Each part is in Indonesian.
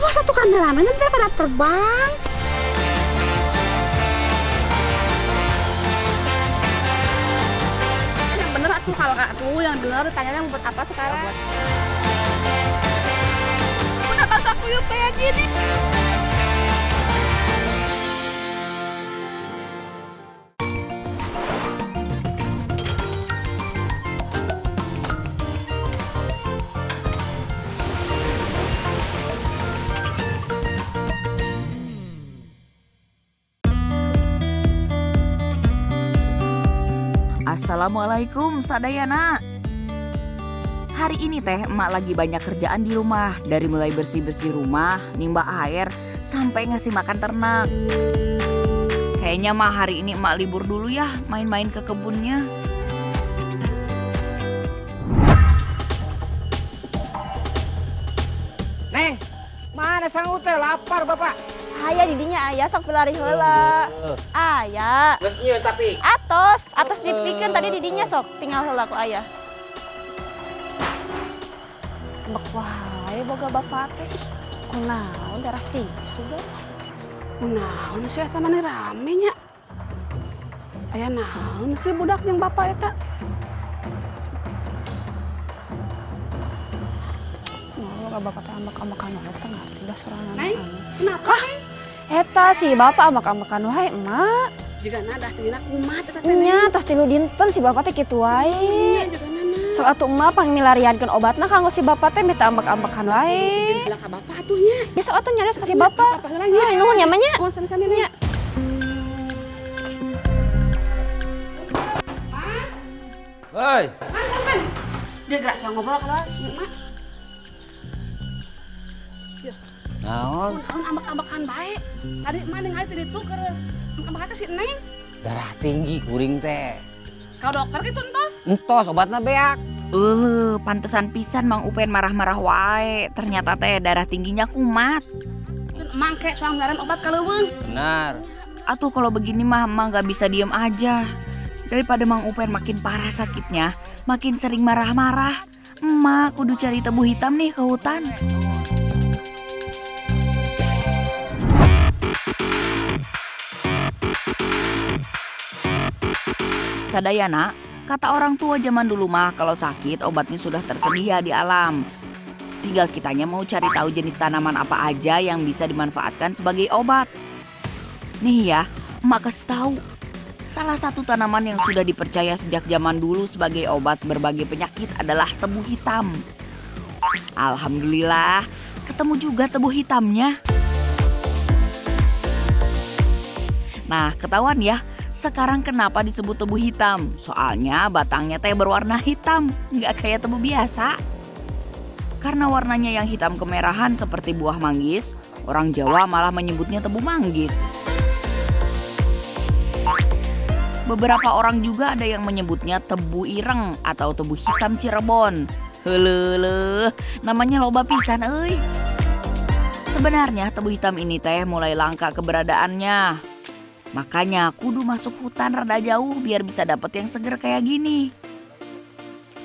satu kameramen nanti pada terbang. Yang bener atuh kalau tuh yang bener tanyanya mau buat apa sekarang? Udah masak kuyup kayak gini. Assalamualaikum Sadayana. Hari ini teh emak lagi banyak kerjaan di rumah. Dari mulai bersih-bersih rumah, nimba air, sampai ngasih makan ternak. Kayaknya mah hari ini emak libur dulu ya, main-main ke kebunnya. Neng, mana sang teh lapar bapak? Aya didinya aya sok pilari heula. Aya. Geus nyieun tapi. Atos dipikeun tadi didinya sok tinggal heula ku aya. Bek wae boga bapak teh. Kunaon darah tinggi sudah. Naon sih eta mah rame nya. Aya naon sih budak yang bapak eta? Boga bapak teh ambak-ambakan wae teh ngarti da sorangan. Neng, kenapa? Eta si bapak ambak-ambakan wae emak. Juga nada tinggalna kumat eta teh. Nya tas 3 dinten si bapak teh kitu wae. Juga nana. Sok atuh emak pangmilariankeun obatna kanggo si bapak teh minta ambak-ambakan wae. Izin bilang ka bapak atuhnya. Ya sok atuh nyarios ka si bapak. Apa heula nya? Nuhun nya mah nya. Oh, sami-sami nya. Hei, Man. Dia gerak sama ngobrol kalau mak. naon? Naon ambak-ambakan bae. Tadi mah ningali teh ditu keur ambak-ambakan si Neng. Darah tinggi kuring teh. Kau dokter kitu entos. Entos obatna beak. Pantesan pisan Mang Upen marah-marah wae. Ternyata teh darah tingginya kumat. Mangke soal ngaran obat ka leuweung. Benar. Atuh kalau begini mah emak gak bisa diem aja. Daripada Mang Upen makin parah sakitnya, makin sering marah-marah. Emak kudu cari tebu hitam nih ke hutan. Sadayana, kata orang tua zaman dulu mah kalau sakit obatnya sudah tersedia di alam. Tinggal kitanya mau cari tahu jenis tanaman apa aja yang bisa dimanfaatkan sebagai obat. Nih ya, emak kasih tahu. Salah satu tanaman yang sudah dipercaya sejak zaman dulu sebagai obat berbagai penyakit adalah tebu hitam. Alhamdulillah, ketemu juga tebu hitamnya. Nah, ketahuan ya, sekarang kenapa disebut tebu hitam? Soalnya batangnya teh berwarna hitam, nggak kayak tebu biasa. Karena warnanya yang hitam kemerahan seperti buah manggis, orang Jawa malah menyebutnya tebu manggis. Beberapa orang juga ada yang menyebutnya tebu ireng atau tebu hitam Cirebon. Helele, namanya loba pisan euy. Sebenarnya tebu hitam ini teh mulai langka keberadaannya. Makanya kudu masuk hutan rada jauh biar bisa dapet yang seger kayak gini.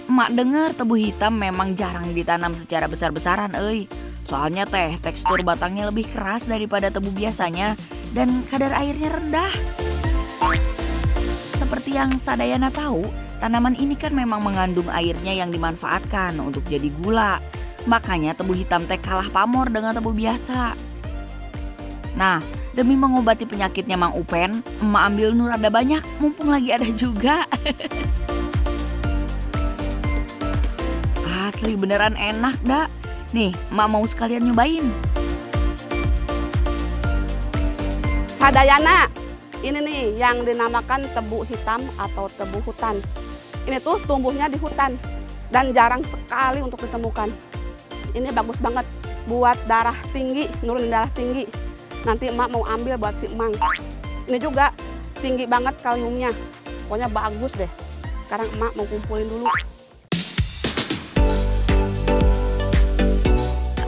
Emak denger tebu hitam memang jarang ditanam secara besar-besaran euy. Soalnya teh tekstur batangnya lebih keras daripada tebu biasanya dan kadar airnya rendah. Seperti yang Sadayana tahu, tanaman ini kan memang mengandung airnya yang dimanfaatkan untuk jadi gula. Makanya tebu hitam teh kalah pamor dengan tebu biasa. Nah, demi mengobati penyakitnya Mang Upen, emak ambil nur ada banyak, mumpung lagi ada juga. Asli beneran enak dah. Nih, emak mau sekalian nyobain. Sadayana, ini nih yang dinamakan tebu hitam atau tebu hutan. Ini tuh tumbuhnya di hutan dan jarang sekali untuk ditemukan. Ini bagus banget buat darah tinggi, nurunin darah tinggi. Nanti emak mau ambil buat si emang. Ini juga tinggi banget kaliumnya. Pokoknya bagus deh. Sekarang emak mau kumpulin dulu.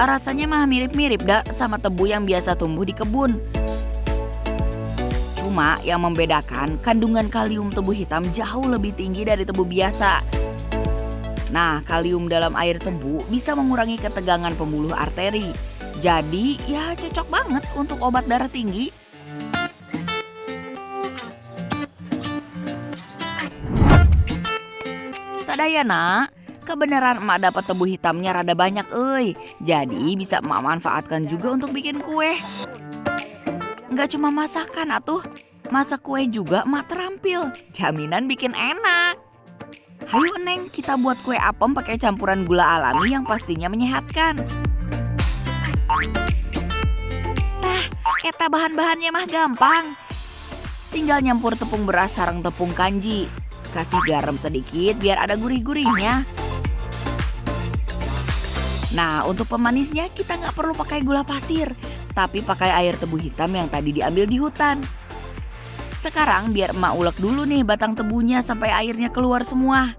Rasanya mah mirip-mirip dah sama tebu yang biasa tumbuh di kebun. Cuma yang membedakan kandungan kalium tebu hitam jauh lebih tinggi dari tebu biasa. Nah, kalium dalam air tebu bisa mengurangi ketegangan pembuluh arteri. Jadi ya cocok banget untuk obat darah tinggi. Sadayana, kebenaran emak dapat tebu hitamnya rada banyak Jadi bisa emak manfaatkan juga untuk bikin kue. Nggak cuma masakan atuh, masak kue juga emak terampil. Jaminan bikin enak. Hayu Neng, kita buat kue apem pakai campuran gula alami yang pastinya menyehatkan. Tah, eta bahan-bahannya mah gampang. Tinggal nyampur tepung beras sareng tepung kanji. Kasih garam sedikit biar ada gurih-gurihnya. Nah, untuk pemanisnya kita nggak perlu pakai gula pasir, tapi pakai air tebu hitam yang tadi diambil di hutan. Sekarang biar emak ulek dulu nih batang tebunya sampai airnya keluar semua.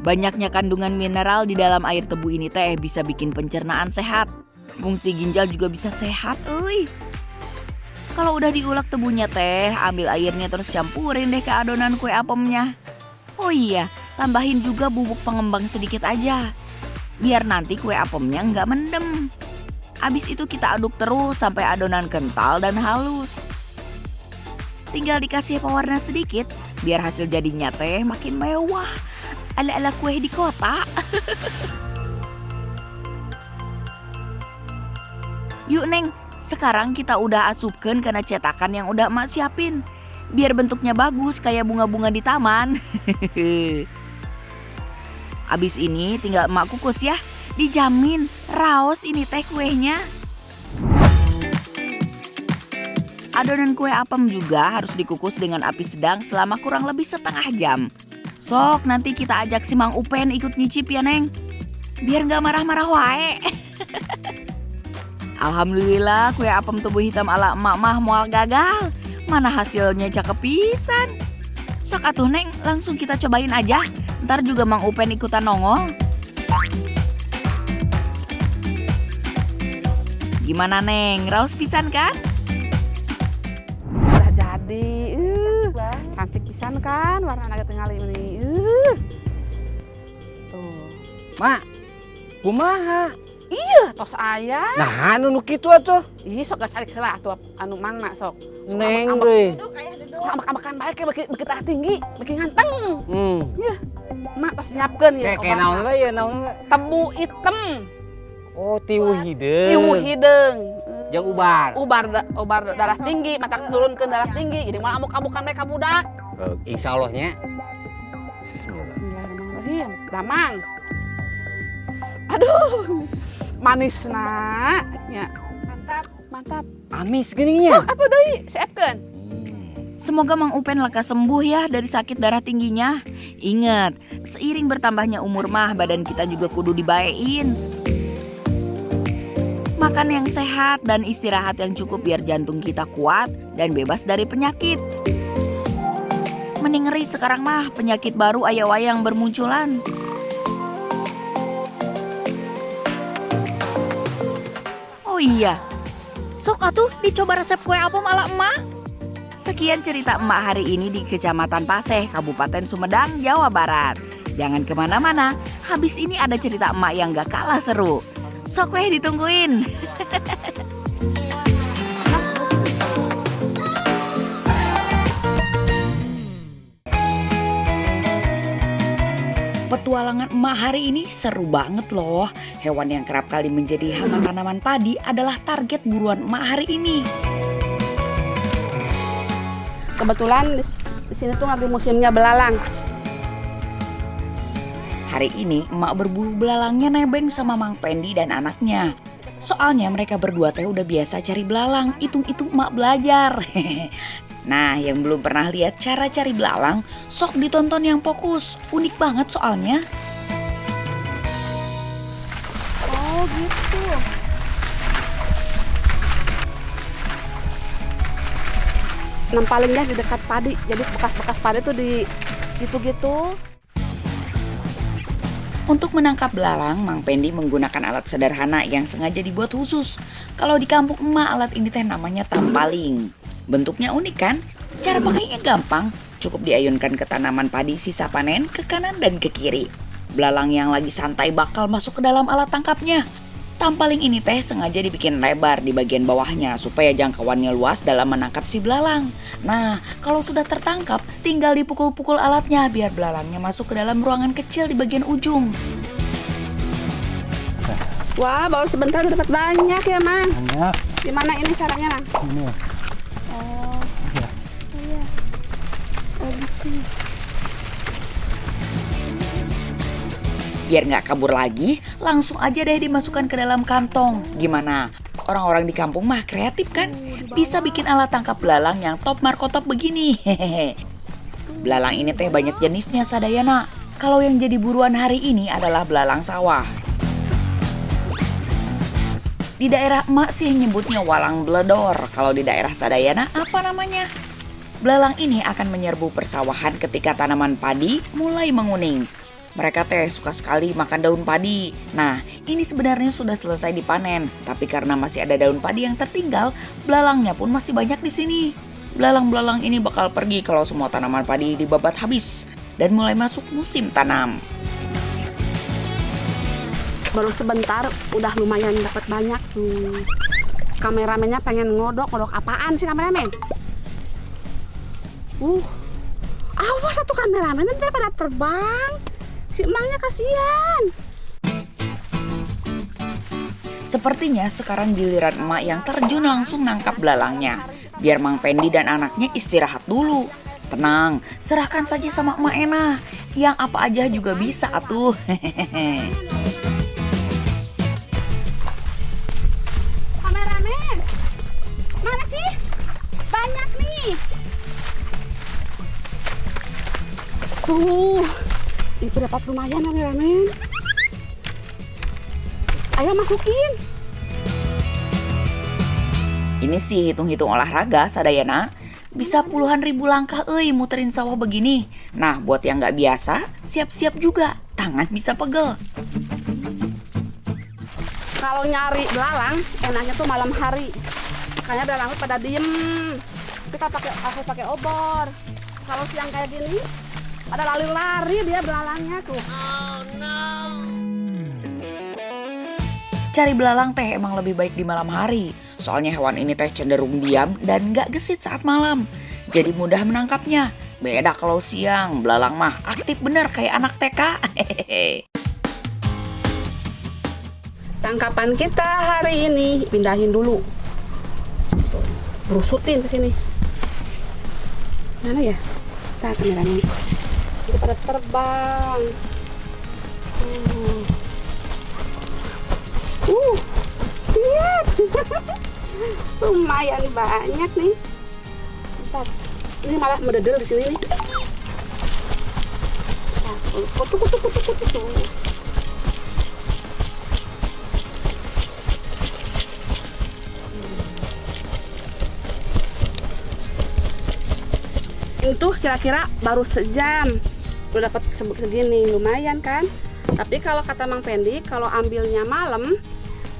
Banyaknya kandungan mineral di dalam air tebu ini teh bisa bikin pencernaan sehat. Fungsi ginjal juga bisa sehat, Kalau udah diulek tebunya teh, ambil airnya terus campurin deh ke adonan kue apemnya. Oh iya, tambahin juga bubuk pengembang sedikit aja. Biar nanti kue apemnya nggak mendem. Abis itu kita aduk terus sampai adonan kental dan halus. Tinggal dikasih pewarna sedikit, biar hasil jadinya teh makin mewah. Ala-ala kue di kota. Yuk Neng, sekarang kita udah asupkan kena cetakan yang udah emak siapin. Biar bentuknya bagus kayak bunga-bunga di taman. Abis ini tinggal emak kukus ya. Dijamin raos ini teh kuehnya. Adonan kue apem juga harus dikukus dengan api sedang selama kurang lebih setengah jam. Sok nanti kita ajak si Mang Upen ikut nyicip ya Neng. Biar gak marah-marah wae. Alhamdulillah kue apem tebu hitam ala emak mah moal gagal. Mana hasilnya cakep pisan. Sok atuh Neng, langsung kita cobain aja. Ntar juga Mang Upen ikutan nongol. Gimana Neng, raos pisan kan? Udah jadi. Cantik pisan kan warna naga tengah ini. Tuh. Mak, kumaha? Iya, tos aya. Nah, anu kitu atuh. Ih, sok gak salik heula atuh anu mangna sok. Neng deui. Ambak-ambakan bae beki darah tinggi, beki nganteng. Ya, Mak tos nyiapkeun ya. kayak naon we ya naon we? Tebu item. Oh, tiwu hideung. Tiwu hideung. Jeung ubar. Ubar darah tinggi, mata turunkeun darah tinggi. Jadi malah amuk-amukan mereka budak. Insyaallah nya. Bismillah. Bismillahirrahmanirrahim. Damang. Aduh. Manisna. Ya. Mantap. Amis geuninnya. Sok atuh deui, siapkeun. Semoga Mang Upen lekas sembuh ya dari sakit darah tingginya. Ingat, seiring bertambahnya umur mah badan kita juga kudu dibaein. Makan yang sehat dan istirahat yang cukup biar jantung kita kuat dan bebas dari penyakit. Mending ngeri sekarang mah penyakit baru aya-wayang bermunculan. Oh iya, sok atuh dicoba resep kue apem ala emak. Sekian cerita emak hari ini di Kecamatan Paseh, Kabupaten Sumedang, Jawa Barat. Jangan kemana-mana, habis ini ada cerita emak yang gak kalah seru. Sok weh ditungguin. Petualangan emak hari ini seru banget loh. Hewan yang kerap kali menjadi hama tanaman padi adalah target buruan emak hari ini. Kebetulan di sini tuh lagi musimnya belalang. Hari ini emak berburu belalangnya nebeng sama Mang Pendi dan anaknya. Soalnya mereka berdua teh udah biasa cari belalang, hitung-hitung emak belajar. Nah, yang belum pernah lihat cara cari belalang, sok ditonton yang fokus. Unik banget soalnya. Oh gitu. Nempalingnya di dekat padi, jadi bekas-bekas padi tuh di gitu-gitu. Untuk menangkap belalang, Mang Pendi menggunakan alat sederhana yang sengaja dibuat khusus. Kalau di kampung emak, alat ini teh namanya tampaling. Bentuknya unik kan? Cara pakainya gampang. Cukup diayunkan ke tanaman padi sisa panen ke kanan dan ke kiri. Belalang yang lagi santai bakal masuk ke dalam alat tangkapnya. Tampaling ini teh sengaja dibikin lebar di bagian bawahnya supaya jangkauannya luas dalam menangkap si belalang. Nah, kalau sudah tertangkap, tinggal dipukul-pukul alatnya biar belalangnya masuk ke dalam ruangan kecil di bagian ujung. Wah, baru sebentar udah dapat banyak ya, Mang. Banyak. Gimana ini caranya, Mang? Ini. Oh. Iya. Iya. Oh, gitu. Biar nggak kabur lagi, langsung aja deh dimasukkan ke dalam kantong. Gimana? Orang-orang di kampung mah kreatif kan? Bisa bikin alat tangkap belalang yang top markotop begini. Hehehe. Belalang ini teh banyak jenisnya Sadayana. Kalau yang jadi buruan hari ini adalah belalang sawah. Di daerah emak sih nyebutnya walang beledor. Kalau di daerah Sadayana apa namanya? Belalang ini akan menyerbu persawahan ketika tanaman padi mulai menguning. Mereka teh suka sekali makan daun padi. Nah, ini sebenarnya sudah selesai dipanen, tapi karena masih ada daun padi yang tertinggal, belalangnya pun masih banyak di sini. Belalang-belalang ini bakal pergi kalau semua tanaman padi dibabat habis dan mulai masuk musim tanam. Baru sebentar udah lumayan dapat banyak tuh. Kameramennya pengen ngodok apaan sih kameramen? Awas satu kameramen nanti pada terbang. Si emangnya kasihan. Sepertinya sekarang giliran emak yang terjun langsung nangkap belalangnya. Biar Mang Pendi dan anaknya istirahat dulu. Tenang, serahkan saja sama emak Ena. Yang apa aja juga bisa atuh. Kameramen, mana sih? Banyak nih. Tuh, itu dapat lumayan kameramen. Ayo masukin. Ini sih hitung-hitung olahraga Sadayana. Bisa puluhan ribu langkah muterin sawah begini. Nah, buat yang nggak biasa, siap-siap juga. Tangan bisa pegel. Kalau nyari belalang, enaknya tuh malam hari. Makanya belalang tuh pada diem. Kita aku pakai obor. Kalau siang kayak gini, ada lari-lari dia belalangnya tuh. Cari belalang teh emang lebih baik di malam hari. Soalnya hewan ini teh cenderung diam dan nggak gesit saat malam. Jadi mudah menangkapnya. Beda kalau siang, belalang mah aktif bener kayak anak TK. Tangkapan kita hari ini pindahin dulu. Rusutin ke sini. Mana ya? Kita kameranya. Kita pada terbang. Lihat. Lumayan banyak nih. Bentar. Ini malah mendedel di sini nih. Kutu. Itu kira-kira baru sejam udah dapat segini, lumayan kan. Tapi kalau kata Mang Pendi, kalau ambilnya malam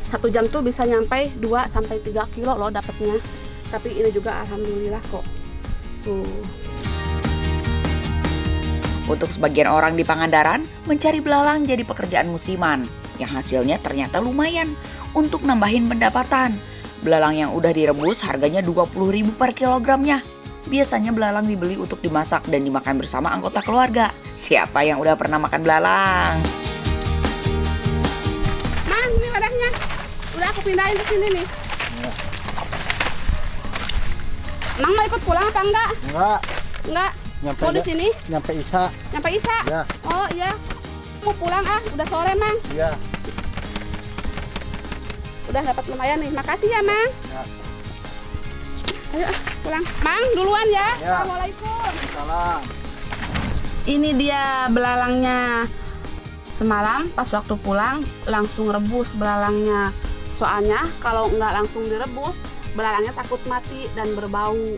1 jam tuh bisa nyampe 2-3 kilo loh dapatnya. Tapi ini juga alhamdulillah kok. Tuh. Untuk sebagian orang di Pangandaran, mencari belalang jadi pekerjaan musiman. Yang hasilnya ternyata lumayan untuk nambahin pendapatan. Belalang yang udah direbus harganya 20.000 per kilogramnya. Biasanya belalang dibeli untuk dimasak dan dimakan bersama anggota keluarga. Siapa yang udah pernah makan belalang? Mang, ini wadahnya. Udah aku pindahin ke sini nih. Mang mau ikut pulang apa enggak? Enggak. Nyampe Mau di sini? Nyampe Isa. Nyampe Isa? Ya. Oh iya. Mau pulang udah sore, Mang. Iya. Udah dapat lumayan nih. Makasih ya, Mang. Ya. Ayo pulang. Mang, duluan ya. Ya. Assalamualaikum. Salam. Ini dia belalangnya. Semalam pas waktu pulang langsung rebus belalangnya. Soalnya kalau nggak langsung direbus, belalangnya takut mati dan berbau.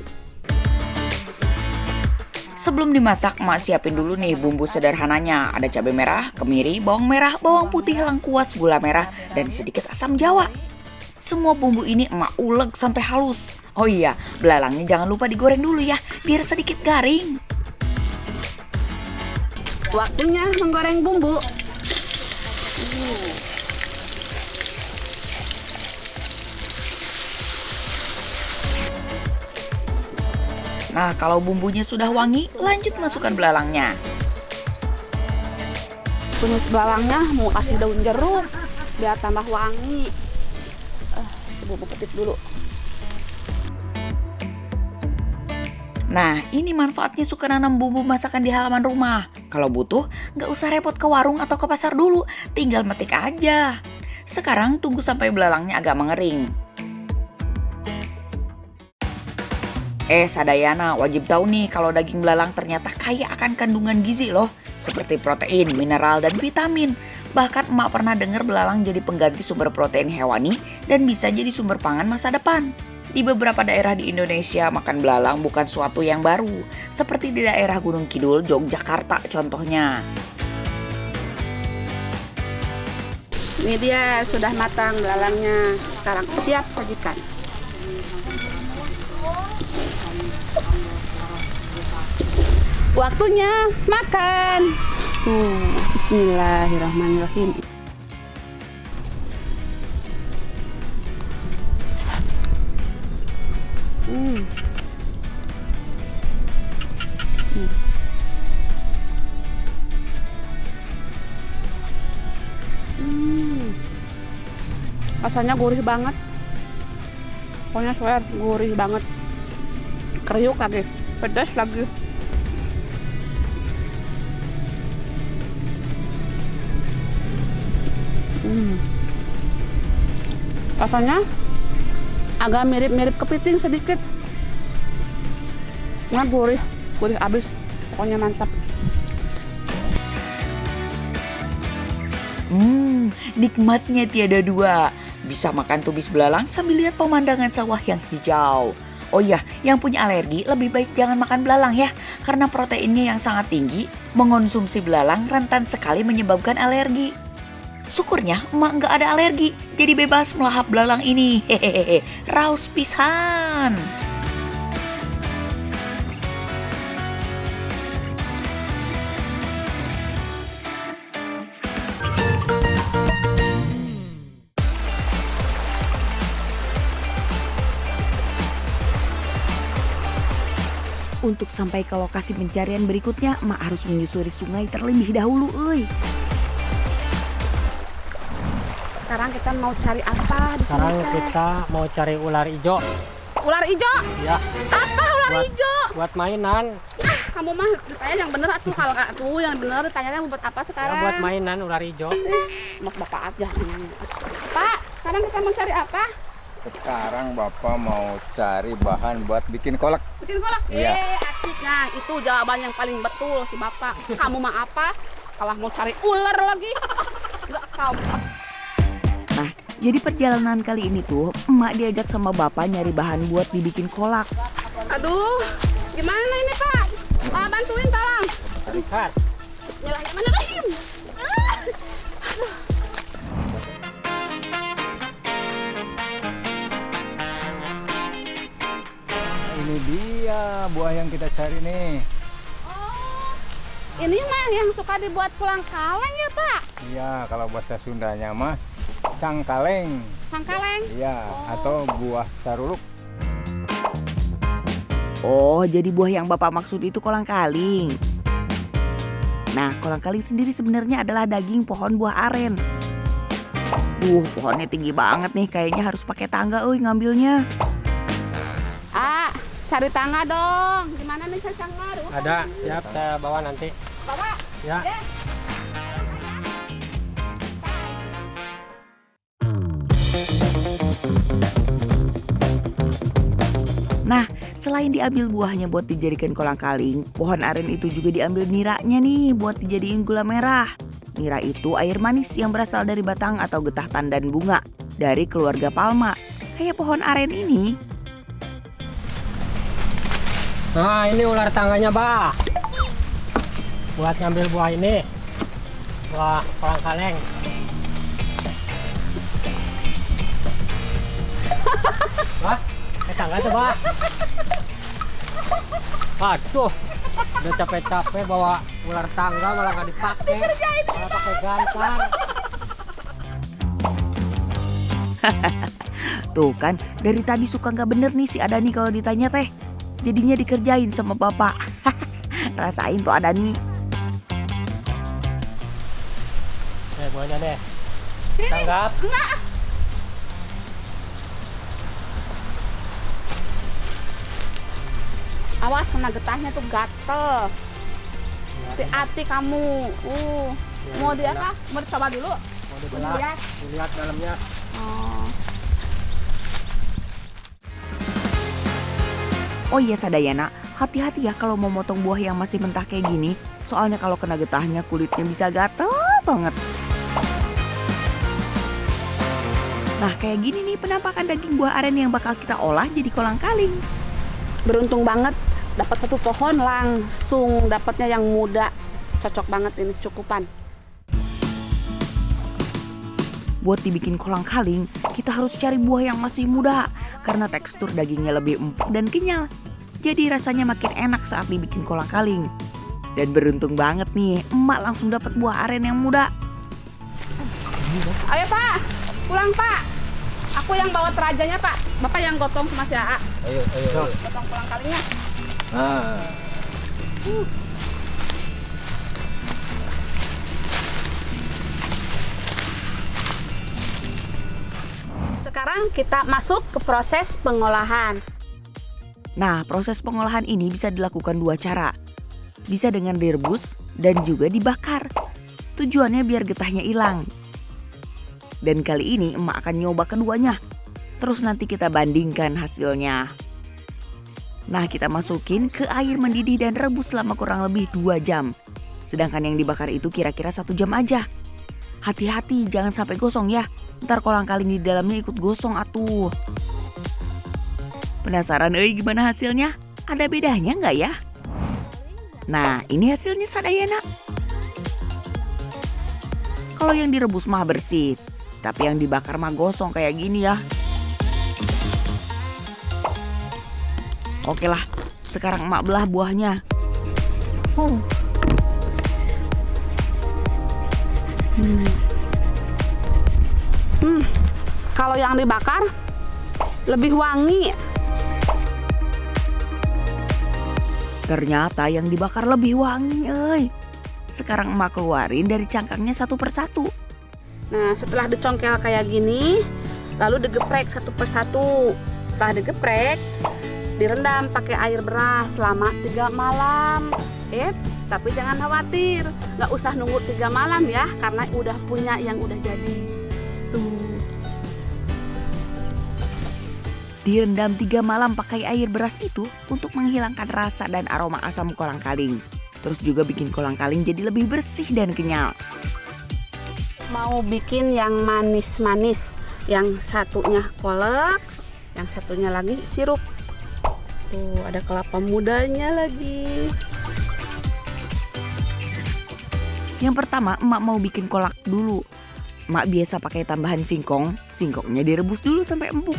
Sebelum dimasak, emak siapin dulu nih bumbu sederhananya. Ada cabai merah, kemiri, bawang merah, bawang putih, lengkuas, gula merah, dan sedikit asam jawa. Semua bumbu ini emak ulek sampai halus. Oh iya, belalangnya jangan lupa digoreng dulu ya, biar sedikit garing. Waktunya menggoreng bumbu. Nah, kalau bumbunya sudah wangi, lanjut masukkan belalangnya. Tumis belalangnya mau kasih daun jeruk biar tambah wangi. Bubuk petit dulu. Nah, ini manfaatnya suka nanam bumbu masakan di halaman rumah. Kalau butuh, nggak usah repot ke warung atau ke pasar dulu, tinggal metik aja. Sekarang tunggu sampai belalangnya agak mengering. Sadayana, wajib tahu nih kalau daging belalang ternyata kaya akan kandungan gizi loh. Seperti protein, mineral, dan vitamin. Bahkan emak pernah dengar belalang jadi pengganti sumber protein hewani dan bisa jadi sumber pangan masa depan. Di beberapa daerah di Indonesia, makan belalang bukan suatu yang baru. Seperti di daerah Gunung Kidul, Yogyakarta contohnya. Ini dia sudah matang belalangnya. Sekarang siap sajikan. Waktunya makan. Bismillahirrahmanirrahim. Rasanya gurih banget. Pokoknya swear gurih banget. Kriuk lagi, pedas lagi. Rasanya agak mirip-mirip kepiting sedikit. Nah, gurih abis. Pokoknya mantap. Nikmatnya tiada dua. Bisa makan tumis belalang sambil lihat pemandangan sawah yang hijau. Oh iya, yang punya alergi lebih baik jangan makan belalang ya. Karena proteinnya yang sangat tinggi, mengonsumsi belalang rentan sekali menyebabkan alergi. Syukurnya emak nggak ada alergi, jadi bebas melahap belalang ini. Hehehe, raus pisan. Untuk sampai ke lokasi pencarian berikutnya, emak harus menyusuri sungai terlebih dahulu, euy. Sekarang kita mau cari apa di sini? Sekarang Teh? kita mau cari ular hijau. Ular hijau? Ya, Apa ular hijau? buat mainan. Kamu mah ditanya yang bener atuh kalau atuh yang bener ditanya buat apa Ya, sekarang? buat mainan ular hijau. Mas bapak aja nanya. Pak, sekarang kita mau cari apa? Sekarang Bapak mau cari bahan buat bikin kolak. Bikin kolak? Iya. Asik. Nah, itu jawaban yang paling betul si bapak. Kamu mah apa? Kalau mau cari ular lagi? Enggak tahu. Nah, jadi perjalanan kali ini tuh emak diajak sama bapak nyari bahan buat dibikin kolak. Aduh, gimana ini Pak? Bantuin tolong. Lihat, Bismillahirrahmanirrahim. Ini dia buah yang kita cari nih. Ini mah yang suka dibuat pulang kaleng ya Pak? Iya, kalau bahasa Sundanya mah sangkaleng. Sangkaleng. Iya, atau buah saruluk. Oh, jadi buah yang bapak maksud itu kolang-kaling. Nah, kolang-kaling sendiri sebenarnya adalah daging pohon buah aren. Pohonnya tinggi banget nih, kayaknya harus pakai tangga ngambilnya. Cari tangga dong. Gimana nih cari tangga? ada. Siap, saya bawa nanti. Bawa. Ya. Nah, selain diambil buahnya buat dijadikan kolang-kaling, pohon aren itu juga diambil niranya nih buat dijadiin gula merah. Nira itu air manis yang berasal dari batang atau getah tandan bunga dari keluarga palma. Kayak pohon aren ini. Nah, ini ular tangganya, Bah. Buat ngambil buah ini. Buah kolang kaleng. Bah, tangga tuh, Bah. Aduh, udah capek-capek bawa ular tangga malah nggak dipakai. Malah pakai gantar. Tuh kan, dari tadi suka nggak bener nih si Adani kalau ditanya teh. jadinya dikerjain sama bapak. Rasain tuh ada nih. Buahnya deh. Tanggap. Enggak. Awas kena getahnya tuh gatel. Hati-hati kamu. Mau di apa? Mau dicoba dulu? Mau Mau dibelah. dilihat? Dilihat dalamnya. Oh. Oh iya Sadayana, hati-hati ya kalau mau motong buah yang masih mentah kayak gini. Soalnya kalau kena getahnya kulitnya bisa gatel banget. Nah kayak gini nih penampakan daging buah aren yang bakal kita olah jadi kolang-kaling. Beruntung banget dapat satu pohon langsung dapatnya yang muda. Cocok banget ini, cukupan. Buat dibikin kolang-kaling, kita harus cari buah yang masih muda karena tekstur dagingnya lebih empuk dan kenyal. Jadi rasanya makin enak saat dibikin kolang-kaling. Dan beruntung banget nih, emak langsung dapat buah aren yang muda. Ayo Pak, pulang Pak. Aku yang bawa terajanya Pak. Bapak yang gotong sama si AA. Ayo. Gotong kolang-kalingnya. Ah. Sekarang kita masuk ke proses pengolahan. Nah, proses pengolahan ini bisa dilakukan dua cara. Bisa dengan direbus dan juga dibakar. Tujuannya biar getahnya hilang. Dan kali ini emak akan nyoba keduanya. Terus nanti kita bandingkan hasilnya. Nah, kita masukin ke air mendidih dan rebus selama kurang lebih 2 jam. Sedangkan yang dibakar itu kira-kira 1 jam aja. Hati-hati, jangan sampai gosong ya. Ntar kolang-kaling di dalamnya ikut gosong atuh. Penasaran gimana hasilnya? Ada bedanya nggak ya? Nah, ini hasilnya Sadayana. Kalau yang direbus mah bersih, tapi yang dibakar mah gosong kayak gini ya. Oke lah, sekarang emak belah buahnya. Kalau yang dibakar lebih wangi. Ternyata yang dibakar lebih wangi, Sekarang emak keluarin dari cangkangnya satu persatu. Nah, setelah dicongkel kayak gini, lalu digeprek satu persatu. Setelah digeprek, direndam pakai air beras selama 3 malam. Tapi jangan khawatir, nggak usah nunggu 3 malam ya, karena udah punya yang udah jadi. Tuh. Direndam 3 malam pakai air beras itu untuk menghilangkan rasa dan aroma asam kolang-kaling. Terus juga bikin kolang-kaling jadi lebih bersih dan kenyal. Mau bikin yang manis-manis, yang satunya kolak, yang satunya lagi sirup. Tuh, ada kelapa mudanya lagi. Yang pertama emak mau bikin kolak dulu. Emak biasa pakai tambahan singkong. Singkongnya direbus dulu sampai empuk.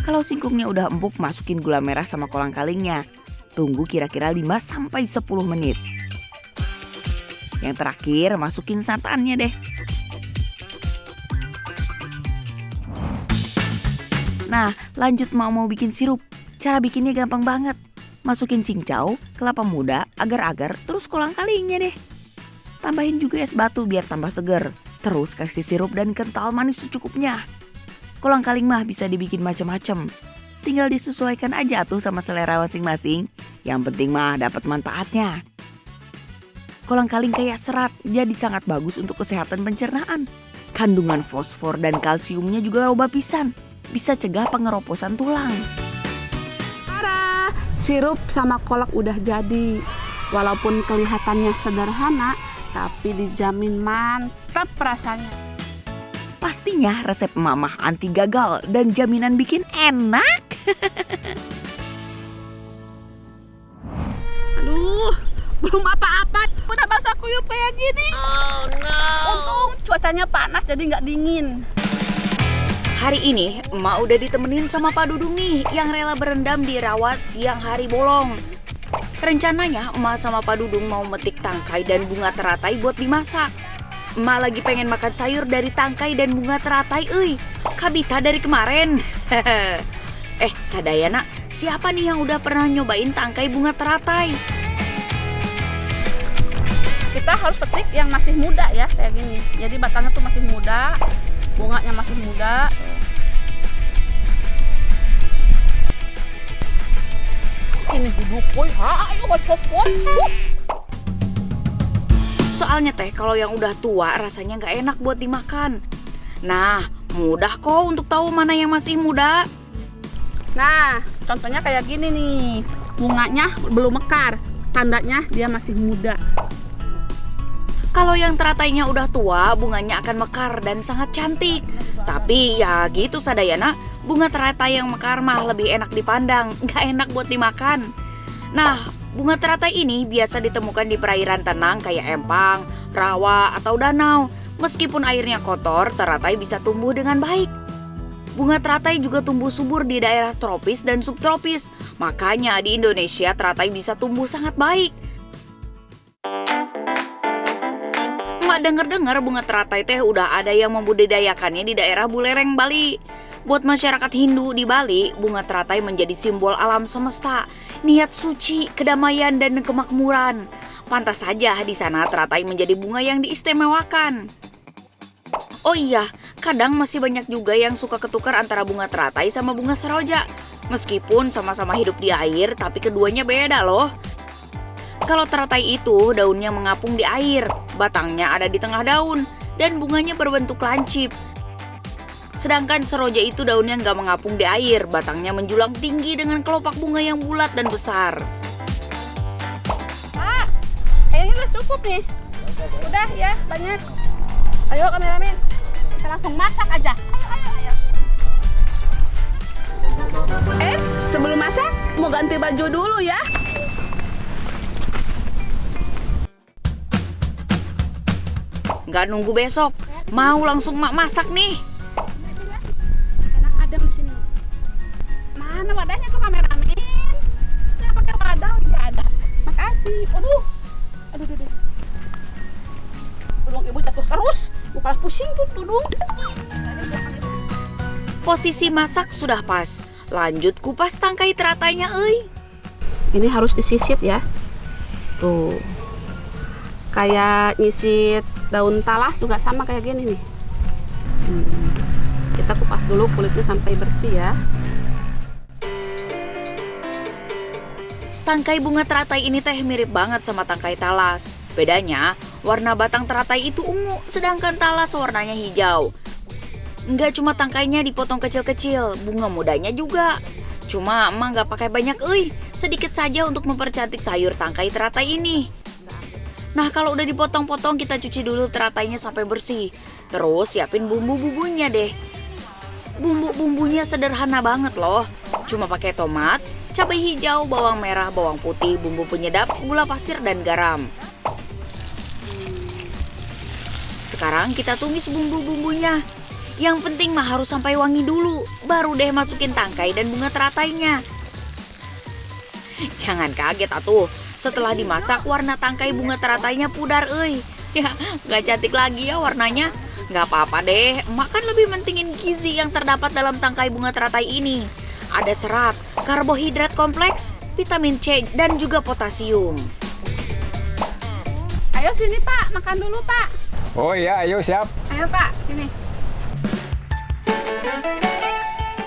Kalau singkongnya udah empuk, masukin gula merah sama kolang-kalingnya. Tunggu kira-kira 5-10 menit. Yang terakhir masukin santannya deh. Nah, lanjut mau bikin sirup. Cara bikinnya gampang banget. Masukin cincau, kelapa muda, agar-agar, terus kolang-kalingnya deh. Tambahin juga es batu biar tambah seger. Terus kasih sirup dan kental manis secukupnya. Kolang-kaling mah bisa dibikin macam-macam. Tinggal disesuaikan aja tuh sama selera masing-masing. Yang penting mah dapat manfaatnya. Kolang-kaling kayak serat, jadi sangat bagus untuk kesehatan pencernaan. Kandungan fosfor dan kalsiumnya juga loba pisan. Bisa cegah pengeroposan tulang. Tara, sirup sama kolak udah jadi. Walaupun kelihatannya sederhana, tapi dijamin mantap rasanya. Pastinya resep mamah anti gagal dan jaminan bikin enak. Aduh, belum apa-apa, udah basah kuyup kayak gini. Oh no. Untung cuacanya panas jadi nggak dingin. Hari ini emak udah ditemenin sama Pak Dudung nih yang rela berendam di rawa siang hari bolong. Rencananya emak sama Pak Dudung mau metik tangkai dan bunga teratai buat dimasak. Emak lagi pengen makan sayur dari tangkai dan bunga teratai, kabita dari kemarin. Sadayana, siapa nih yang udah pernah nyobain tangkai bunga teratai? Kita harus petik yang masih muda ya, kayak gini. Jadi batangnya tuh masih muda, bunganya masih muda. Ini duduk, boy. Ayo copot. Soalnya teh kalau yang udah tua rasanya nggak enak buat dimakan. Nah, mudah kok untuk tahu mana yang masih muda. Nah, contohnya kayak gini nih. Bunganya belum mekar, tandanya dia masih muda. Kalau yang teratainya udah tua, bunganya akan mekar dan sangat cantik. Tapi ya gitu sadayana, bunga teratai yang mekar mah lebih enak dipandang, nggak enak buat dimakan. Nah, bunga teratai ini biasa ditemukan di perairan tenang kayak empang, rawa, atau danau. Meskipun airnya kotor, teratai bisa tumbuh dengan baik. Bunga teratai juga tumbuh subur di daerah tropis dan subtropis. Makanya di Indonesia teratai bisa tumbuh sangat baik. Mak denger-dengar bunga teratai teh udah ada yang membudidayakannya di daerah Buleleng, Bali. Buat masyarakat Hindu di Bali, bunga teratai menjadi simbol alam semesta, niat suci, kedamaian, dan kemakmuran. Pantas saja di sana teratai menjadi bunga yang diistimewakan. Oh iya, kadang masih banyak juga yang suka ketukar antara bunga teratai sama bunga seroja. Meskipun sama-sama hidup di air, tapi keduanya beda loh. Kalau teratai itu daunnya mengapung di air, batangnya ada di tengah daun, dan bunganya berbentuk lancip. Sedangkan seroja itu daunnya nggak mengapung di air, batangnya menjulang tinggi dengan kelopak bunga yang bulat dan besar. Ah, kayaknya udah cukup nih. Udah ya, banyak. Ayo kameramen, kita langsung masak aja. Ayo. Sebelum masak, mau ganti baju dulu ya. Nggak nunggu besok, mau langsung mak masak nih. Enak ada di sini. Mana wadahnya tuh kameramen? Saya pakai wadah, iya ada. Makasih. Aduh. Tudung ibu jatuh terus. Bukan pusing tuh tudung. Posisi masak sudah pas. Lanjut kupas tangkai teratainya, euy. Ini harus disisit ya. Tuh. Kayak nyisit daun talas juga sama kayak gini nih. Kita kupas dulu kulitnya sampai bersih ya. Tangkai bunga teratai ini teh mirip banget sama tangkai talas. Bedanya, warna batang teratai itu ungu, sedangkan talas warnanya hijau. Nggak cuma tangkainya dipotong kecil-kecil, bunga mudanya juga. Cuma emang nggak pakai banyak, sedikit saja untuk mempercantik sayur tangkai teratai ini. Nah, kalau udah dipotong-potong, kita cuci dulu teratainya sampai bersih. Terus siapin bumbu-bumbunya deh. Bumbu-bumbunya sederhana banget loh. Cuma pakai tomat, cabai hijau, bawang merah, bawang putih, bumbu penyedap, gula pasir, dan garam. Sekarang kita tumis bumbu-bumbunya. Yang penting mah harus sampai wangi dulu, baru deh masukin tangkai dan bunga teratainya. Jangan kaget atuh. Setelah dimasak, warna tangkai bunga teratainya pudar, Ya, nggak cantik lagi ya warnanya. Nggak apa-apa deh, emak kan lebih mentingin gizi yang terdapat dalam tangkai bunga teratai ini. Ada serat, karbohidrat kompleks, vitamin C, dan juga potasium. Ayo sini Pak, makan dulu Pak. Oh iya, ayo siap. Ayo Pak, sini.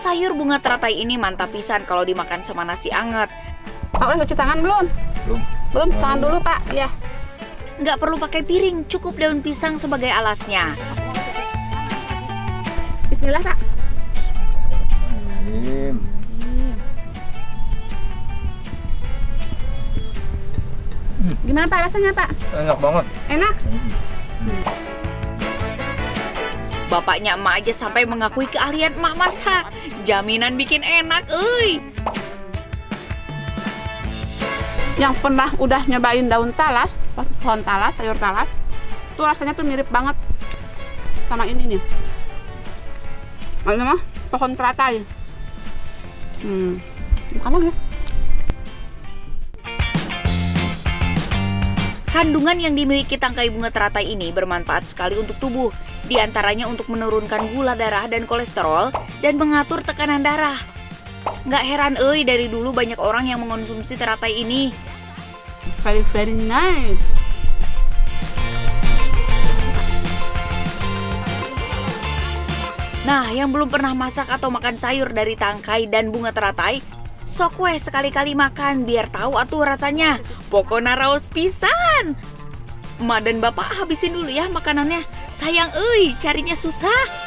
Sayur bunga teratai ini mantap pisan kalau dimakan sama nasi anget. Pak udah cuci tangan belum? Belum, tangan dulu Pak. Ya. Nggak perlu pakai piring, cukup daun pisang sebagai alasnya. Bismillah Pak. Gimana Pak rasanya Pak? Enak banget. Enak? Bapaknya emak aja sampai mengakui keahlian emak masak. Jaminan bikin enak, Yang pernah udah nyobain daun talas, pohon talas, sayur talas, tuh rasanya tuh mirip banget sama ini nih. Ini mah pohon teratai. Bukan lagi. Kandungan yang dimiliki tangkai bunga teratai ini bermanfaat sekali untuk tubuh. Di antaranya untuk menurunkan gula darah dan kolesterol dan mengatur tekanan darah. Nggak heran dari dulu banyak orang yang mengonsumsi teratai ini. Very very nice. Nah, yang belum pernah masak atau makan sayur dari tangkai dan bunga teratai, sok weh sekali-kali makan biar tahu atuh rasanya. Pokoknya raos pisan. Emak dan bapak habisin dulu ya makanannya. Sayang carinya susah.